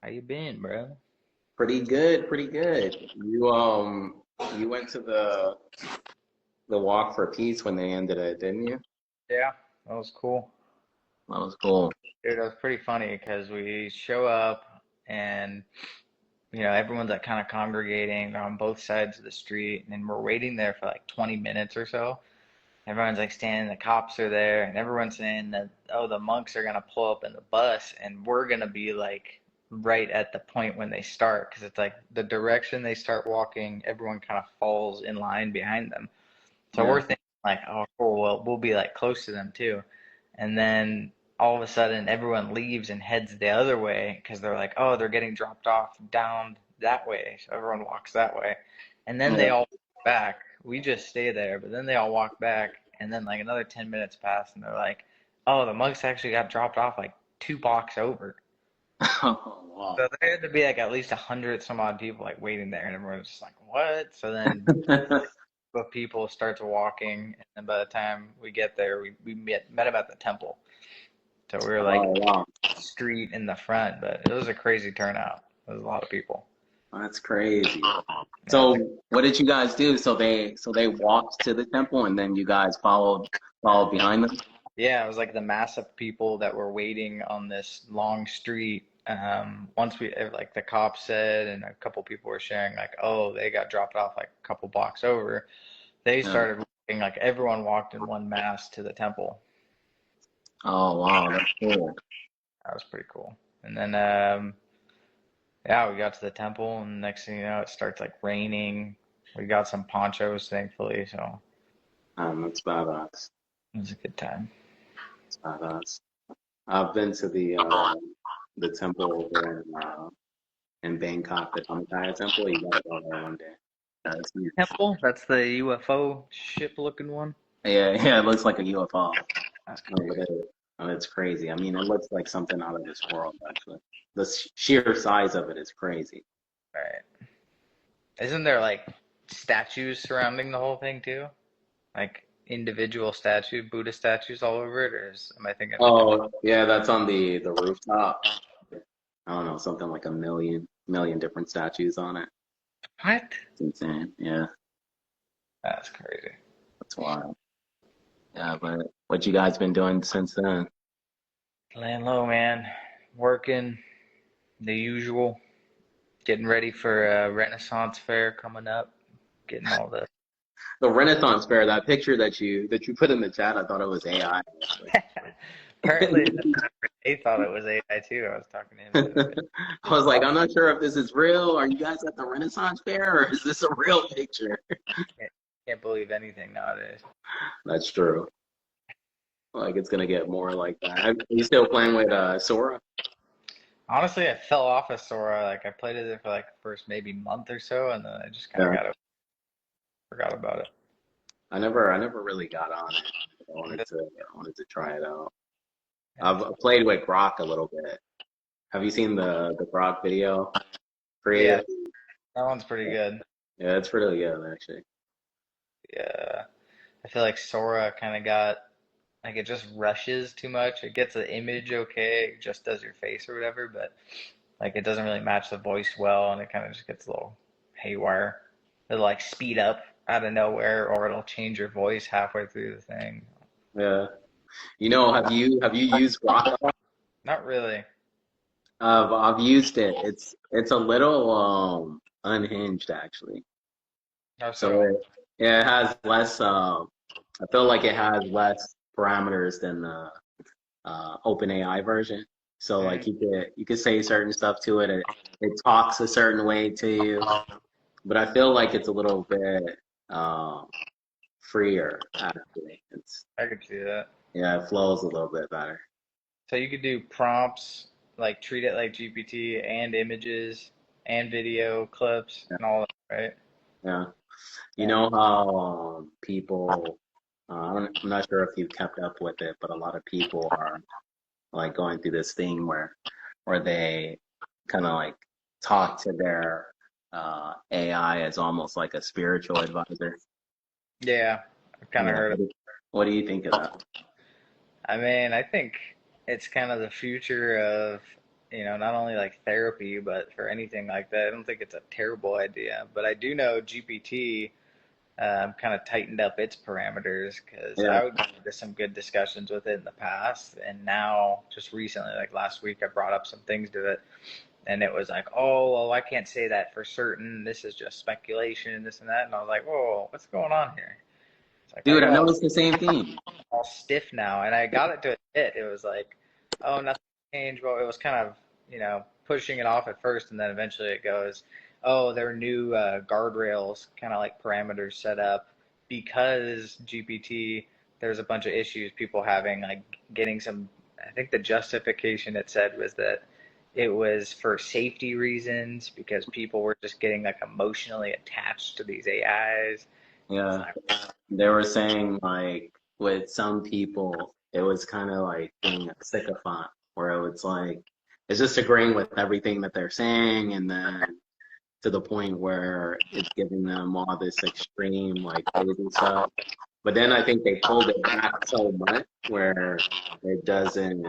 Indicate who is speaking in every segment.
Speaker 1: How you been, bro?
Speaker 2: Pretty good, pretty good. You went to the Walk for Peace when they ended it, didn't you?
Speaker 1: Yeah, that was cool.
Speaker 2: That was cool.
Speaker 1: Dude, that was pretty funny because we show up and everyone's like kind of congregating on both sides of the street, and then we're waiting there for like 20 minutes or so. Everyone's like standing, the cops are there, and everyone's saying that, oh, the monks are gonna pull up in the bus, and we're gonna be like right at the point when they start, because it's like the direction they start walking, everyone kind of falls in line behind them. So we're
Speaker 2: Yeah.
Speaker 1: thinking like, oh, cool, well, we'll be like close to them too. And then all of a sudden, everyone leaves and heads the other way because they're like, oh, they're getting dropped off down that way. So everyone walks that way. And then they
Speaker 2: Yeah.
Speaker 1: all walk back. We just stay there, but then they all walk back. And then like another 10 minutes pass, and they're like, oh, the monks actually got dropped off like 2 blocks over.
Speaker 2: Oh, wow.
Speaker 1: So there had to be like at least 100 some odd people like waiting there, and everyone's just like, what? So then of people starts walking, and then by the time we get there, we met him at the temple. So we were like
Speaker 2: Oh, wow.
Speaker 1: street in the front, but it was a crazy turnout. There was a lot of people.
Speaker 2: That's crazy.
Speaker 1: Yeah, it's like,
Speaker 2: So what did you guys do? So they walked to the temple and then you guys followed behind them?
Speaker 1: yeah, it was like the mass of people that were waiting on this long street. Once we like the cops said, and a couple people were sharing like, oh, they got dropped off like a couple blocks over. They
Speaker 2: Yeah.
Speaker 1: started walking, like everyone walked in one mass to the temple.
Speaker 2: Oh, wow, that's cool.
Speaker 1: That was pretty cool. And then yeah, we got to the temple, and next thing you know, it starts like raining. We got some ponchos, thankfully, so
Speaker 2: That's badass.
Speaker 1: it was a good time.
Speaker 2: That's badass. I've been to the temple over in Bangkok, the Dhammakaya temple. You gotta go there one day. That's huge.
Speaker 1: Temple? That's the UFO ship looking one?
Speaker 2: Yeah, yeah, it looks like a UFO.
Speaker 1: That's
Speaker 2: But
Speaker 1: crazy.
Speaker 2: it's crazy. I mean, it looks like something out of this world, actually. The sheer size of it is crazy.
Speaker 1: Right. Isn't there like statues surrounding the whole thing too? Like individual statue, Buddha statues all over it, or am I thinking of a different?
Speaker 2: Oh, yeah, that's on the rooftop. I don't know, something like a million different statues on it.
Speaker 1: What?
Speaker 2: It's insane. Yeah,
Speaker 1: That's crazy.
Speaker 2: that's wild. Yeah, but what you guys been doing since then?
Speaker 1: Laying low, man. Working the usual. Getting ready for a Renaissance fair coming up. Getting all the
Speaker 2: The Renaissance Fair, that picture that you put in the chat, I thought it was AI, actually.
Speaker 1: apparently they thought it was AI too. I was talking to him the other day.
Speaker 2: I was like, I'm not sure if this is real. Are you guys at the Renaissance Fair or is this a real picture?
Speaker 1: Can't believe anything nowadays.
Speaker 2: That's true. Like it's gonna get more like that. Are you still playing with Sora?
Speaker 1: Honestly, I fell off of Sora. Like I played it for like the first maybe month or so, and then I just kind of
Speaker 2: Yeah.
Speaker 1: forgot about it.
Speaker 2: I never really got on it. I wanted to try it out. I've played with Grok a little bit. Have you seen the Grok video
Speaker 1: Yeah,
Speaker 2: creator?
Speaker 1: that one's pretty
Speaker 2: Yeah,
Speaker 1: good.
Speaker 2: yeah, it's pretty good actually.
Speaker 1: Yeah, I feel like Sora kind of got like it just rushes too much. It gets the image okay, it just does your face or whatever, but like it doesn't really match the voice well, and it kind of just gets a little haywire. It'll like speed up out of nowhere, or it'll change your voice halfway through the thing.
Speaker 2: Yeah. Have you used Grok?
Speaker 1: Not really.
Speaker 2: I've used it. It's a little unhinged actually.
Speaker 1: No,
Speaker 2: So
Speaker 1: so
Speaker 2: yeah, it has less. I feel like it has less parameters than the OpenAI version. So
Speaker 1: mm,
Speaker 2: like you could say certain stuff to it. It talks a certain way to you, but I feel like it's a little bit uh, freer actually. It's
Speaker 1: I could see that.
Speaker 2: Yeah, it flows a little bit better.
Speaker 1: So you could do prompts, like treat it like GPT, and images, and video clips,
Speaker 2: Yeah,
Speaker 1: and all that, right?
Speaker 2: yeah. You
Speaker 1: Yeah.
Speaker 2: know how people, I'm not sure if you've kept up with it, but a lot of people are like going through this thing where they kind of like talk to their AI as almost like a spiritual advisor.
Speaker 1: Yeah, I've kind of
Speaker 2: Yeah.
Speaker 1: heard of
Speaker 2: What do you think of that?
Speaker 1: I mean, I think it's kind of the future of you know, not only like therapy, but for anything like that. I don't think it's a terrible idea. But I do know GPT kind of tightened up its parameters because
Speaker 2: Yeah.
Speaker 1: I would get into some good discussions with it in the past. And now, just recently, like last week, I brought up some things to it. And it was like, oh, well, I can't say that for certain. This is just speculation, this and that. And I was like, whoa, what's going on here? It's like, why are
Speaker 2: Dude,
Speaker 1: you
Speaker 2: I know it's the same thing.
Speaker 1: all stiff now? And I got it to admit, it was like, oh, nothing changed. Well, it was kind of, you know, pushing it off at first. And then eventually it goes, oh, there are new guardrails, kind of like parameters set up because GPT, there's a bunch of issues people having, like getting some, I think the justification it said was that it was for safety reasons because people were just getting like emotionally attached to these AIs. It's
Speaker 2: Yeah.
Speaker 1: like,
Speaker 2: They were saying like with some people, it was kind of like being a sycophant, where it was like it's just agreeing with everything that they're saying, and then to the point where it's giving them all this extreme like crazy stuff. But then I think they pulled it back so much where it doesn't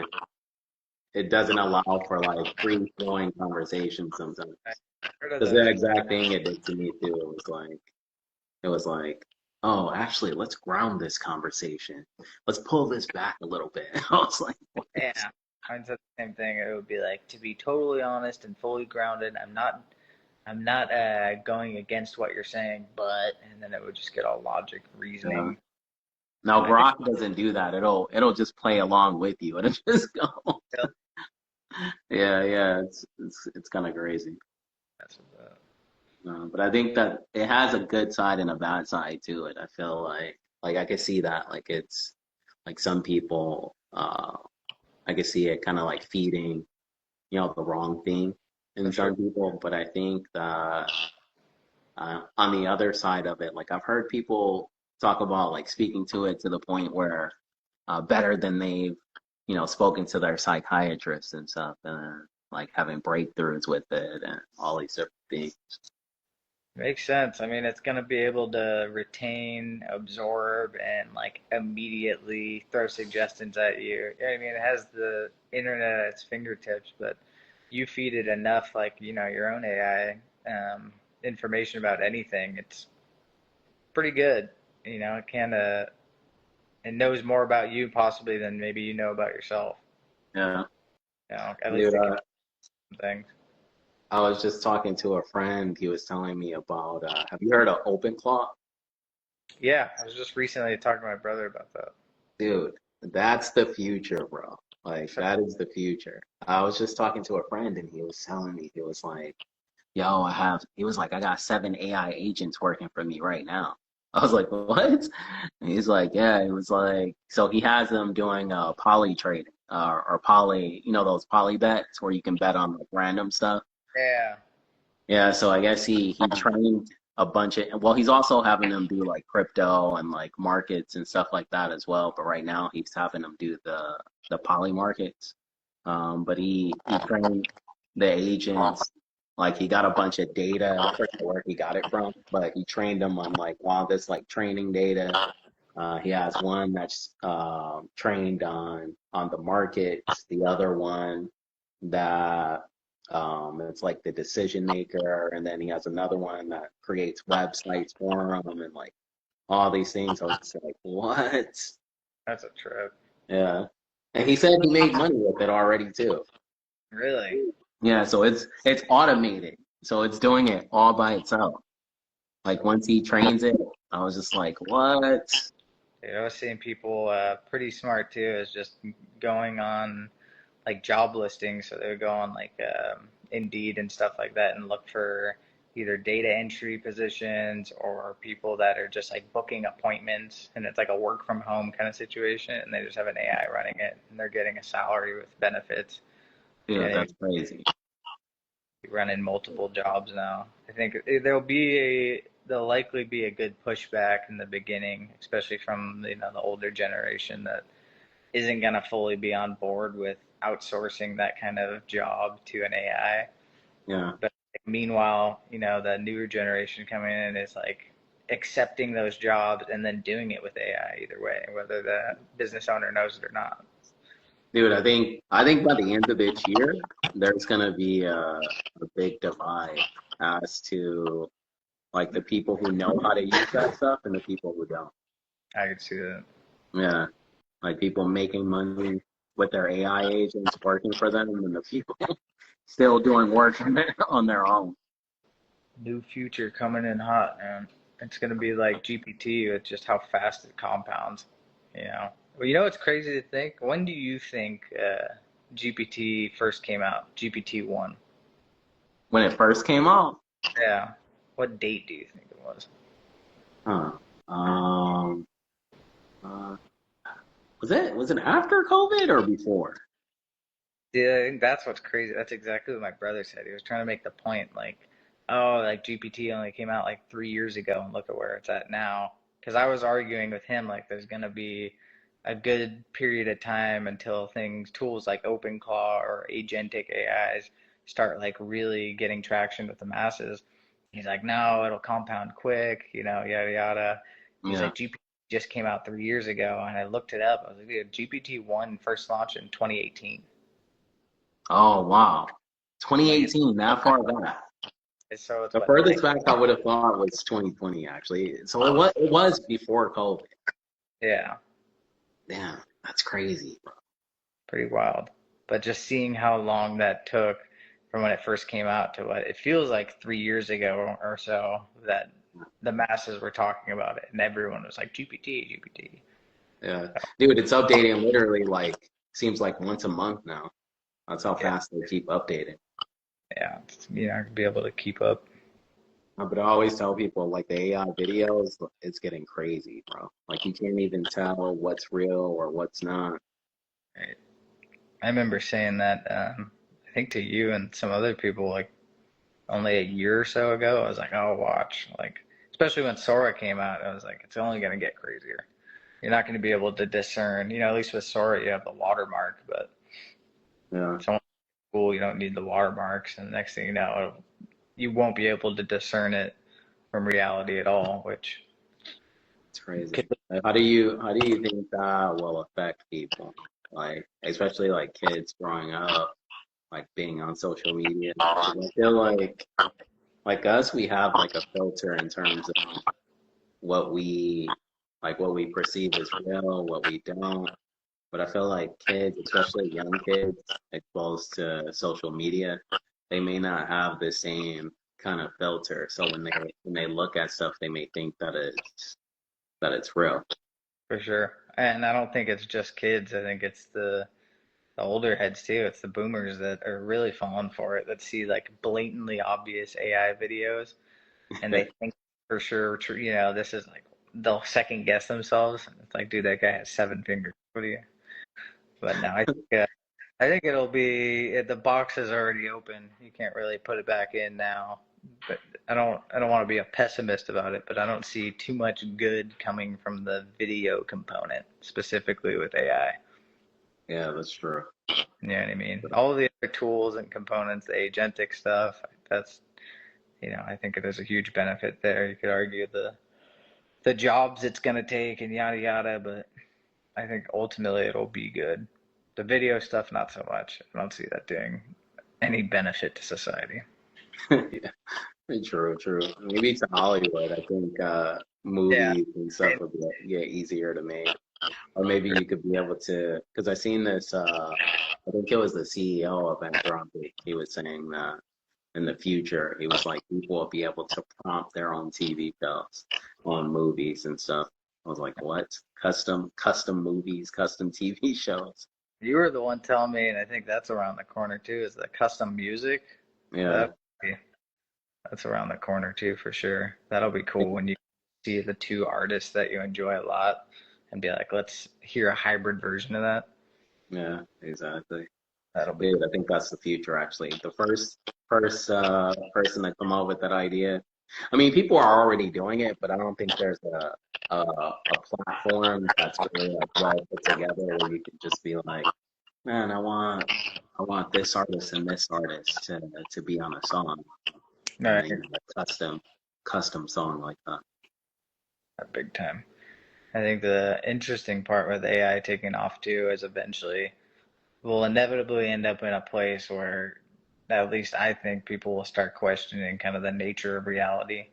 Speaker 2: it doesn't allow for like free flowing conversation sometimes.
Speaker 1: I heard of
Speaker 2: Because the
Speaker 1: those.
Speaker 2: exact thing it did to me too. It was like, oh, actually, let's ground this conversation. Let's pull this back a little bit. I was like, what?
Speaker 1: Yeah, I said the same thing. It would be like, to be totally honest and fully grounded, I'm not going against what you're saying, but, and then it would just get all logic,
Speaker 2: Yeah.
Speaker 1: reasoning.
Speaker 2: Now
Speaker 1: And I think
Speaker 2: Grok doesn't do that. It'll just play along with you. It'll just go. Yeah, yeah. It's kind of crazy.
Speaker 1: that's what
Speaker 2: But I think that it has a good side and a bad side to it. I feel like I could see that. Like it's like some people, I could see it kind of like feeding, the wrong thing in
Speaker 1: for sure.
Speaker 2: some people. But I think that on the other side of it, like I've heard people talk about like speaking to it to the point where better than they've, spoken to their psychiatrist and stuff, and like having breakthroughs with it and all these different things.
Speaker 1: Makes sense. I mean, it's going to be able to retain, absorb, and like immediately throw suggestions at you. I mean, it has the internet at its fingertips, but you feed it enough, like, you know, your own AI information about anything, it's pretty good. You know, it kind of, it knows more about you possibly than maybe you know about yourself.
Speaker 2: Yeah.
Speaker 1: You know, at least
Speaker 2: Dude,
Speaker 1: it can do some things.
Speaker 2: I was just talking to a friend. He was telling me about, have you heard of OpenClaw?
Speaker 1: Yeah, I was just recently talking to my brother about that.
Speaker 2: Dude, that's the future, bro. Like,
Speaker 1: So,
Speaker 2: that is the future. I was just talking to a friend and he was telling me, he was like, yo, he was like, I got 7 AI agents working for me right now. I was like, what? And he's like, yeah, it was like, so he has them doing poly trading or poly, those poly bets where you can bet on like random stuff.
Speaker 1: yeah,
Speaker 2: Yeah, so I guess he trained a bunch of, well, he's also having them do like crypto and like markets and stuff like that as well. But right now he's having them do the poly markets. But he trained the agents, like he got a bunch of data. I forget where he got it from, but he trained them on like all this like training data. He has one that's trained on the markets, the other one that it's like the decision maker, and then he has another one that creates websites for him and like all these things. I was just like, what?
Speaker 1: that's a trip.
Speaker 2: Yeah. And he said he made money with it already too.
Speaker 1: Really?
Speaker 2: Yeah, so it's automated. So it's doing it all by itself. Like once he trains it, I was just like, what?
Speaker 1: Dude, I was seeing people pretty smart too, is just going on like job listings. So they would go on like Indeed and stuff like that and look for either data entry positions or people that are just like booking appointments. And it's like a work from home kind of situation. And they just have an AI running it and they're getting a salary with benefits.
Speaker 2: Dude,
Speaker 1: And
Speaker 2: that's crazy.
Speaker 1: running multiple jobs now. I think there'll likely be a good pushback in the beginning, especially from you know the older generation that isn't gonna fully be on board with outsourcing that kind of job to an AI.
Speaker 2: Yeah.
Speaker 1: But meanwhile, you know the newer generation coming in is like accepting those jobs and then doing it with AI either way, whether the business owner knows it or not.
Speaker 2: Dude, I think by the end of this year, there's gonna be a big divide as to like the people who know how to use that stuff and the people who don't.
Speaker 1: I could see that.
Speaker 2: Yeah, like people making money with their AI agents working for them, and the people still doing work on their own.
Speaker 1: New future coming in hot, man. It's gonna be like GPT with just how fast it compounds. You know. Well, you know what's crazy to think? When do you think GPT first came out? GPT one.
Speaker 2: When it first came out,
Speaker 1: Yeah. What date do you think it was?
Speaker 2: huh? Um, uh, was it after COVID or before?
Speaker 1: Yeah, I think that's what's crazy. That's exactly what my brother said. He was trying to make the point, like, oh, like GPT only came out like 3 years ago, and look at where it's at now. Because I was arguing with him, like, there's gonna be a good period of time until tools like OpenClaw or agentic AIs start like really getting traction with the masses. He's like, no, it'll compound quick, yada yada. He's
Speaker 2: Yeah.
Speaker 1: like, GPT just came out 3 years ago, and I looked it up. I was like, dude, GPT one first launched in 2018.
Speaker 2: Oh wow,
Speaker 1: Like
Speaker 2: 2018, that far back.
Speaker 1: it's
Speaker 2: The
Speaker 1: what
Speaker 2: furthest back I would have thought was 2020, actually. So it was before COVID.
Speaker 1: yeah,
Speaker 2: Damn, that's crazy, bro.
Speaker 1: pretty wild. But just seeing how long that took from when it first came out to what it feels like 3 years ago or so that the masses were talking about it and everyone was like GPT, GPT.
Speaker 2: Yeah, dude, it's updating literally like seems like once a month now. That's how
Speaker 1: Yeah,
Speaker 2: fast they keep updating.
Speaker 1: yeah, be able to keep up.
Speaker 2: But I always tell people like the AI videos, it's getting crazy, bro. Like you can't even tell what's real or what's not.
Speaker 1: Right. I remember saying that I think to you and some other people like only a year or so ago. I was like, oh, watch, like especially when Sora came out, I was like, it's only gonna get crazier. You're not going to be able to discern. At least with Sora, you have the watermark, but
Speaker 2: Yeah,
Speaker 1: someone cool, you don't need the watermarks. And the next thing you know, you won't be able to discern it from reality at all, which
Speaker 2: it's
Speaker 1: could,
Speaker 2: crazy. Like, how do you think that will affect people? Like especially like kids growing up, like being on social media. 'Cause I feel like us, we have like a filter in terms of what we what we perceive as real, what we don't. But I feel like kids, especially young kids exposed to social media, they may not have the same kind of filter. So when they look at stuff, they may think that it's real.
Speaker 1: for sure. And I don't think it's just kids. I think it's the older heads too. It's the boomers that are really falling for it, that see like blatantly obvious AI videos and they think for sure, this is like they'll second guess themselves. It's like, dude, that guy has 7 fingers. What do you? But no, I think it'll be the box is already open. You can't really put it back in now. But I don't want to be a pessimist about it, but I don't see too much good coming from the video component, specifically with AI.
Speaker 2: Yeah, that's true.
Speaker 1: You know what I mean? All of the other tools and components, the agentic stuff, that's I think there's a huge benefit there. You could argue the jobs it's gonna take and yada yada, but I think ultimately it'll be good. The video stuff, not so much. I don't see that doing any benefit to society.
Speaker 2: Yeah, true, true. Maybe to Hollywood, I think
Speaker 1: Yeah,
Speaker 2: movies and stuff would get easier to make. Or maybe you could be able to, because I seen this, I think it was the CEO of Anthropic. He was saying that in the future, he was like, people will be able to prompt their own TV shows on movies and stuff. I was like, what? Custom movies, custom TV shows.
Speaker 1: you were the one telling me, and I think that's around the corner too. Is the custom music
Speaker 2: Yeah.
Speaker 1: that that's around the corner too for sure. That'll be cool when you see the two artists that you enjoy a lot and be like, let's hear a hybrid version of that.
Speaker 2: Yeah, exactly.
Speaker 1: That'll be
Speaker 2: Dude,
Speaker 1: cool.
Speaker 2: I think that's the future actually. The first person to come up with that idea. I mean, people are already doing it, but I don't think there's a platform that's really like well put together where you can just be like, man, I want this artist and this artist to be on a song,
Speaker 1: All
Speaker 2: and
Speaker 1: right,
Speaker 2: then a custom song like that.
Speaker 1: big time. I think the interesting part with AI taking off too is eventually we'll inevitably end up in a place where, at least I think, people will start questioning kind of the nature of reality.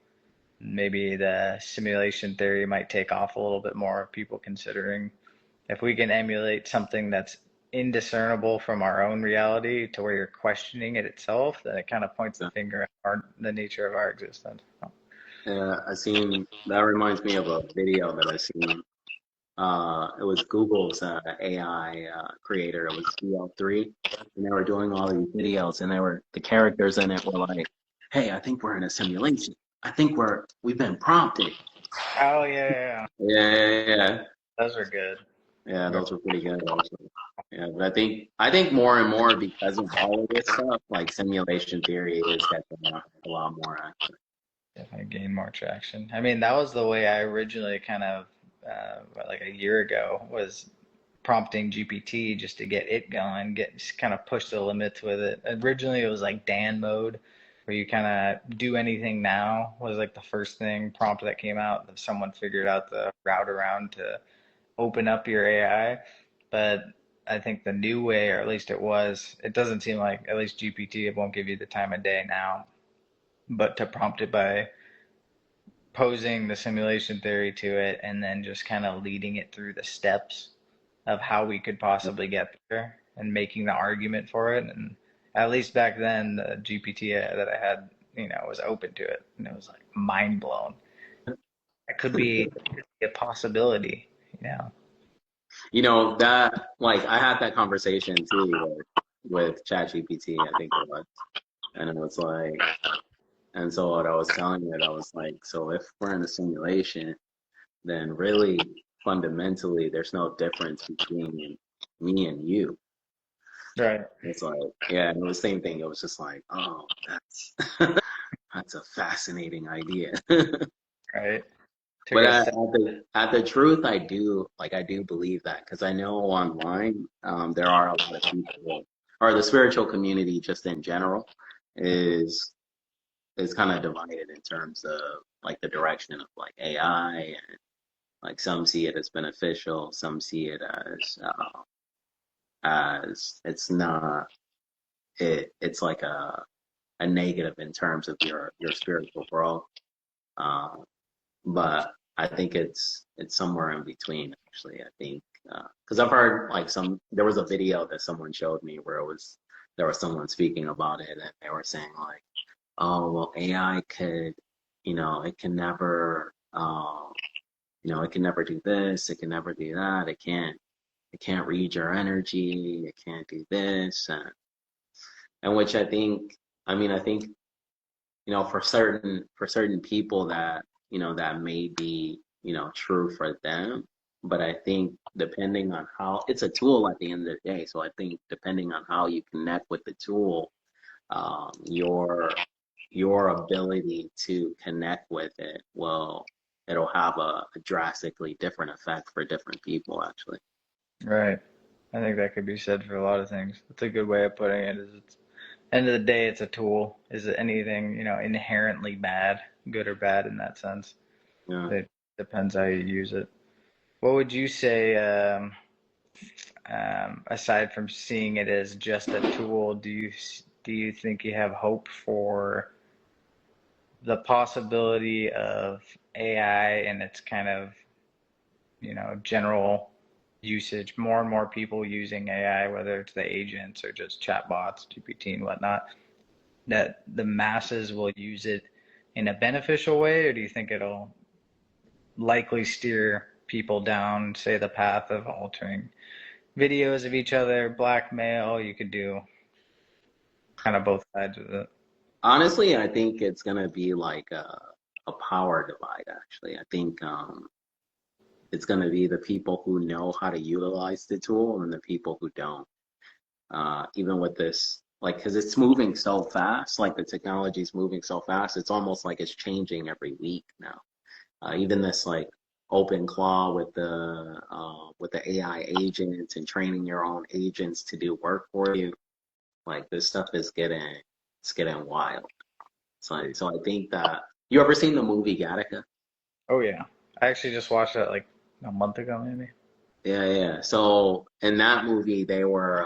Speaker 1: Maybe the simulation theory might take off a little bit more, people considering if we can emulate something that's indiscernible from our own reality to where you're questioning it itself, then it kind of points the
Speaker 2: Yeah.
Speaker 1: finger at the nature of our existence.
Speaker 2: I seen that reminds me of a video that I seen. It was Google's AI creator. It was DL3, and they were doing all these videos, and they were the characters in it were like, "Hey, I think we're in a simulation. I think we've been prompted."
Speaker 1: Oh yeah, yeah, yeah.
Speaker 2: Yeah, yeah, yeah.
Speaker 1: Those are good.
Speaker 2: Yeah, those were pretty good also. Yeah, but I think more and more because of all of this stuff, like simulation theory is catching on a lot more actually.
Speaker 1: Definitely gain more traction. I mean, that was the way I originally kind of, like a year ago, was prompting GPT just to get it going, get just kind of push the limits with it. Originally, it was like Dan mode, where you kind of do anything now was like the first thing prompt that came out that someone figured out the route around to open up your AI. But I think the new way, or at least it doesn't seem like, at least GPT, it won't give you the time of day now, but to prompt it by posing the simulation theory to it and then just kind of leading it through the steps of how we could possibly get there and making the argument for it. And at least back then, the GPT that I had, was open to it, and it was like mind blown. It could be a possibility, you know.
Speaker 2: You know that like I had that conversation too with ChatGPT, I think it was, and it was like, and so what I was telling it, I was like, so if we're in a simulation, then really fundamentally there's no difference between me and you.
Speaker 1: Right,
Speaker 2: It's like, yeah, and it was the same thing. It was just like, oh, that's that's a fascinating idea.
Speaker 1: right. Took
Speaker 2: But
Speaker 1: a
Speaker 2: at
Speaker 1: step.
Speaker 2: the truth, I do believe that because I know online there are a lot of people, or the spiritual community just in general is kind of divided in terms of like the direction of like AI, and like some see it as beneficial, some see it as it's not. It's like a negative in terms of your spiritual growth. Um, but I think it's somewhere in between. Actually, I think because I've heard like there was a video that someone showed me where there was someone speaking about it, and they were saying like, oh well, AI could, it can never, it can never do this, it can never do that, it can't read your energy, it can't do this, and which I think for certain people that may be true for them, but I think depending on how it's a tool at the end of the day, so I think depending on how you connect with the tool, um, your your ability to connect with it it'll have a drastically different effect for different people actually.
Speaker 1: Right. I think that could be said for a lot of things. That's a good way of putting it. Is it's end of the day, it's a tool. Is it anything, inherently bad, good or bad in that sense?
Speaker 2: Yeah.
Speaker 1: It depends how you use it. What would you say, aside from seeing it as just a tool, do you think you have hope for the possibility of AI and its kind of, general usage, more and more people using AI, whether it's the agents or just chatbots, GPT and whatnot, that the masses will use it in a beneficial way, or do you think it'll likely steer people down, say, the path of altering videos of each other, blackmail? You could do kind of both sides of it.
Speaker 2: Honestly, I think it's gonna be like a power divide actually. I think it's gonna be the people who know how to utilize the tool and the people who don't. Even with this, like, because it's moving so fast, like the technology is moving so fast, it's almost like it's changing every week now. Even this like OpenClaw with the AI agents and training your own agents to do work for you, like this stuff is getting wild. So I think that you ever seen the movie Gattaca?
Speaker 1: Oh yeah, I actually just watched that like a month ago, maybe.
Speaker 2: Yeah, yeah. So in that movie, they were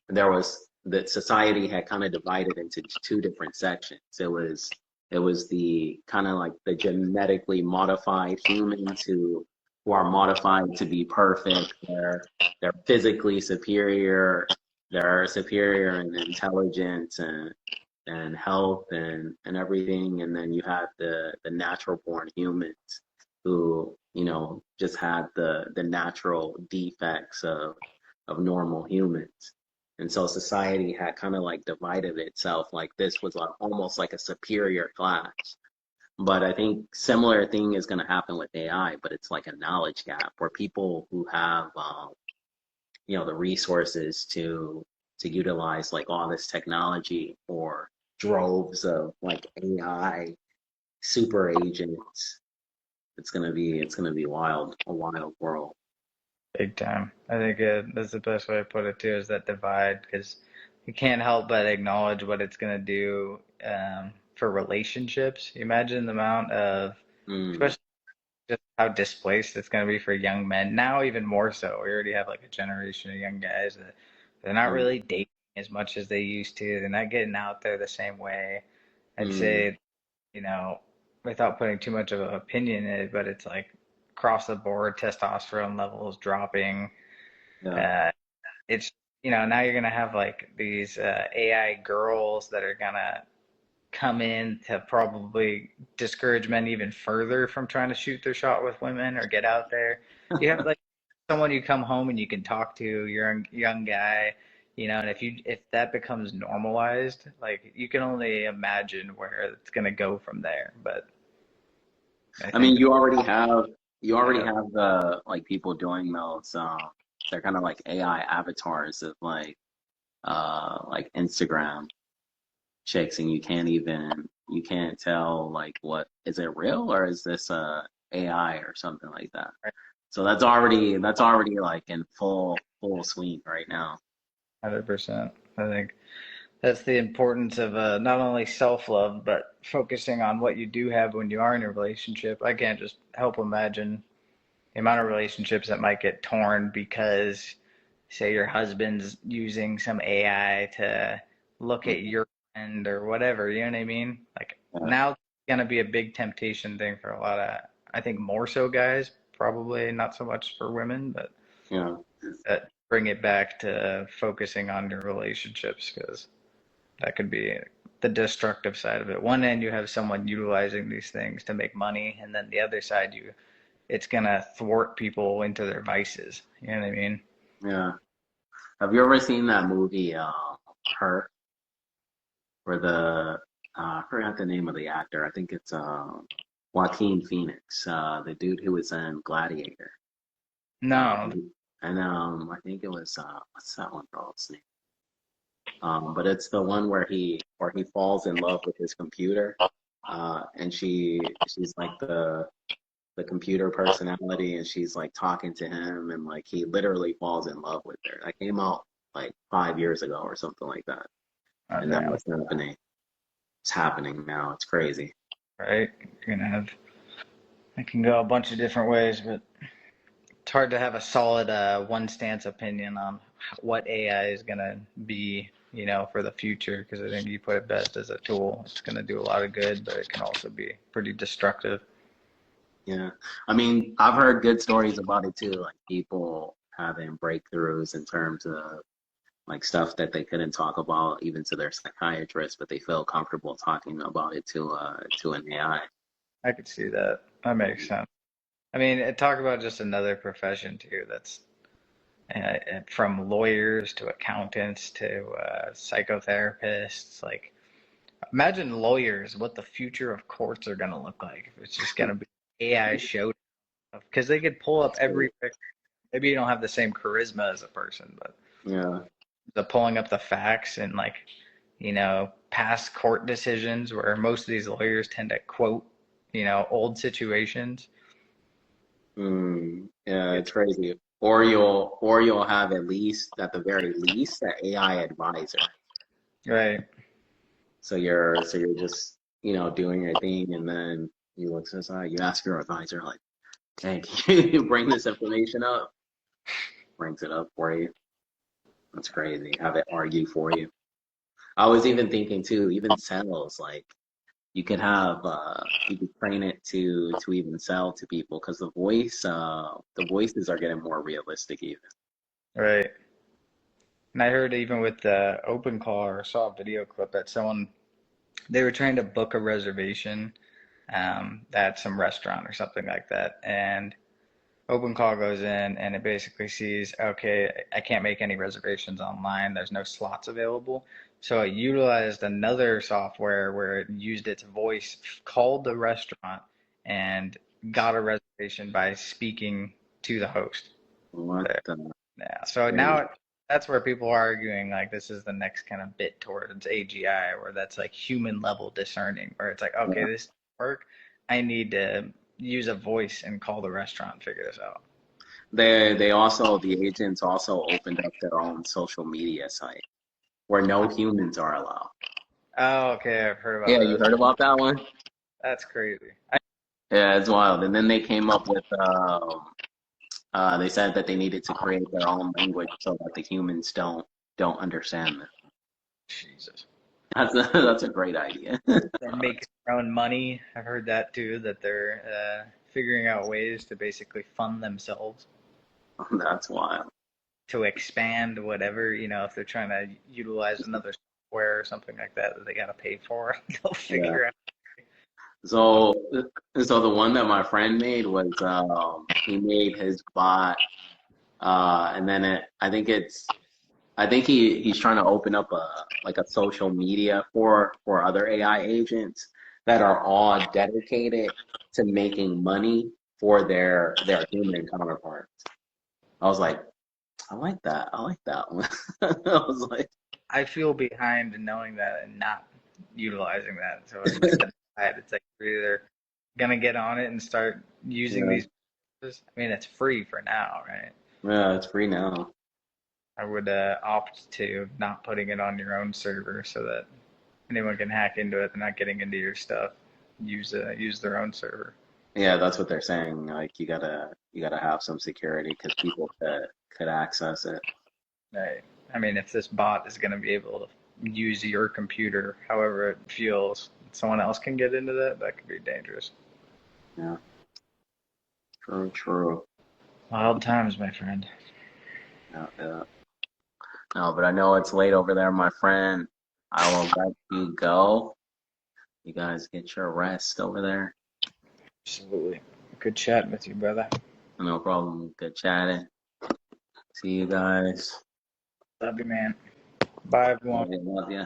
Speaker 2: there was that society had kind of divided into two different sections. It was the kind of like the genetically modified humans who are modified to be perfect. They're physically superior. They're superior in intelligence and health and everything. And then you have the natural born humans who, just had the natural defects of normal humans. And so society had kind of like divided itself, like this was like almost like a superior class. But I think similar thing is going to happen with AI, but it's like a knowledge gap where people who have the resources to utilize like all this technology or droves of like AI super agents. It's gonna be wild, a wild world.
Speaker 1: Big time. I think that's the best way to put it too, is that divide, because you can't help but acknowledge what it's going to do for relationships. You imagine the amount of,
Speaker 2: Mm,
Speaker 1: especially just how displaced it's going to be for young men now, even more so. We already have like a generation of young guys that they're not
Speaker 2: mm,
Speaker 1: really dating as much as they used to. They're not getting out there the same way. I'd
Speaker 2: mm,
Speaker 1: say, you know, without putting too much of an opinion in it, but it's like across the board, testosterone levels dropping.
Speaker 2: yeah.
Speaker 1: Uh, it's, now you're gonna have like these AI girls that are gonna come in to probably discourage men even further from trying to shoot their shot with women or get out there. You have like someone you come home and you can talk to, you're a young guy, and if that becomes normalized, like you can only imagine where it's gonna go from there. But I
Speaker 2: I mean,
Speaker 1: think
Speaker 2: you already have the like people doing those. They're kind of like AI avatars of like Instagram chicks, and you can't tell like what is it real or is this AI or something like that. So that's already like in full swing right now.
Speaker 1: 100%. I think that's the importance of not only self-love, but focusing on what you do have when you are in a relationship. I can't just help imagine the amount of relationships that might get torn because, say, your husband's using some AI to look at your friend or whatever. You know what I mean? Like
Speaker 2: Yeah,
Speaker 1: now, it's gonna be a big temptation thing for a lot of, I think, more so guys, probably not so much for women, but
Speaker 2: yeah.
Speaker 1: bring it back to focusing on your relationships because that could be the destructive side of it. One end, you have someone utilizing these things to make money, and then the other side, it's gonna thwart people into their vices. You know what I mean?
Speaker 2: Yeah. Have you ever seen that movie, Her, where I forgot the name of the actor. I think it's Joaquin Phoenix, the dude who was in Gladiator.
Speaker 1: No,
Speaker 2: And I think it was what's that one girl's name? But it's the one where he falls in love with his computer, and she's like the computer personality, and she's like talking to him, and like he literally falls in love with her. That came out like 5 years ago or something like that,
Speaker 1: oh,
Speaker 2: and now
Speaker 1: damn,
Speaker 2: it's happening. It's happening now. It's crazy.
Speaker 1: right? You're gonna have it can go a bunch of different ways, but it's hard to have a solid one stance opinion on what AI is gonna be, for the future. Because I think you put it best as a tool. It's gonna do a lot of good, but it can also be pretty destructive.
Speaker 2: Yeah. I mean, I've heard good stories about it too, like people having breakthroughs in terms of like stuff that they couldn't talk about even to their psychiatrist, but they feel comfortable talking about it to an AI.
Speaker 1: I could see that. That makes sense. I mean, talk about just another profession too. That's from lawyers to accountants to psychotherapists. Like, imagine lawyers, what the future of courts are going to look like if it's just going to be AI showed because they could pull up
Speaker 2: It's
Speaker 1: every
Speaker 2: crazy.
Speaker 1: picture. Maybe you don't have the same charisma as a person, but
Speaker 2: Yeah.
Speaker 1: the pulling up the facts and like, past court decisions where most of these lawyers tend to quote, old situations.
Speaker 2: Yeah,
Speaker 1: It's
Speaker 2: it's crazy. Or you'll have at the very least, an AI advisor.
Speaker 1: right.
Speaker 2: So you're just, doing your thing, and then you look to the side, you ask your advisor like, hey, can you bring this information up? Brings it up for you. That's crazy. Have it argue for you. I was even thinking too, even sales, like you could train it to even sell to people because the voices are getting more realistic even.
Speaker 1: Right. And I heard even with the OpenClaw, or saw a video clip that someone, they were trying to book a reservation at some restaurant or something like that. And OpenCall goes in and it basically sees, okay, I can't make any reservations online. There's no slots available. So it utilized another software where it used its voice, called the restaurant, and got a reservation by speaking to the host
Speaker 2: What
Speaker 1: there.
Speaker 2: the
Speaker 1: Yeah. So
Speaker 2: crazy?
Speaker 1: now that's where people are arguing like this is the next kind of bit towards AGI, where that's like human level discerning, where it's like, okay,
Speaker 2: Yeah.
Speaker 1: this doesn't work. I need to use a voice and call the restaurant and figure this out.
Speaker 2: They also the agents also opened up their own social media site where no humans are allowed.
Speaker 1: Oh, okay, I've heard about
Speaker 2: Yeah, you
Speaker 1: those.
Speaker 2: heard about that one?
Speaker 1: That's crazy.
Speaker 2: Yeah, it's wild. And then they came up with they said that they needed to create their own language so that the humans don't understand them.
Speaker 1: Jesus.
Speaker 2: That's a great idea.
Speaker 1: They're making their own money. I've heard that too, that they're figuring out ways to basically fund themselves
Speaker 2: That's wild.
Speaker 1: to expand whatever, if they're trying to utilize another software or something like that that they got to pay for, they'll
Speaker 2: Yeah.
Speaker 1: figure out.
Speaker 2: So so the one that my friend made was he made his bot and then I think he's trying to open up a social media for other AI agents that are all dedicated to making money for their human counterparts. I was like, I like that. I like that one. I was like,
Speaker 1: I feel behind in knowing that and not utilizing that. So instead, it's like we're either gonna get on it and start using
Speaker 2: yeah,
Speaker 1: these. I mean, it's free for now, right?
Speaker 2: yeah, it's free now.
Speaker 1: I would opt to not putting it on your own server so that anyone can hack into it. They're not getting into your stuff. Use their own server.
Speaker 2: Yeah, that's what they're saying. Like you gotta have some security because people could access it.
Speaker 1: Right. I mean, if this bot is going to be able to use your computer however it feels, someone else can get into that. That could be dangerous.
Speaker 2: Yeah, true, true.
Speaker 1: Wild times, my friend.
Speaker 2: Yeah, yeah. No, but I know it's late over there, my friend. I will let you go. You guys get your rest over there.
Speaker 1: Absolutely. Good chatting with you, brother.
Speaker 2: No problem. Good chatting. See you guys.
Speaker 1: Love you, man. Bye, everyone.
Speaker 2: Love you. Love you.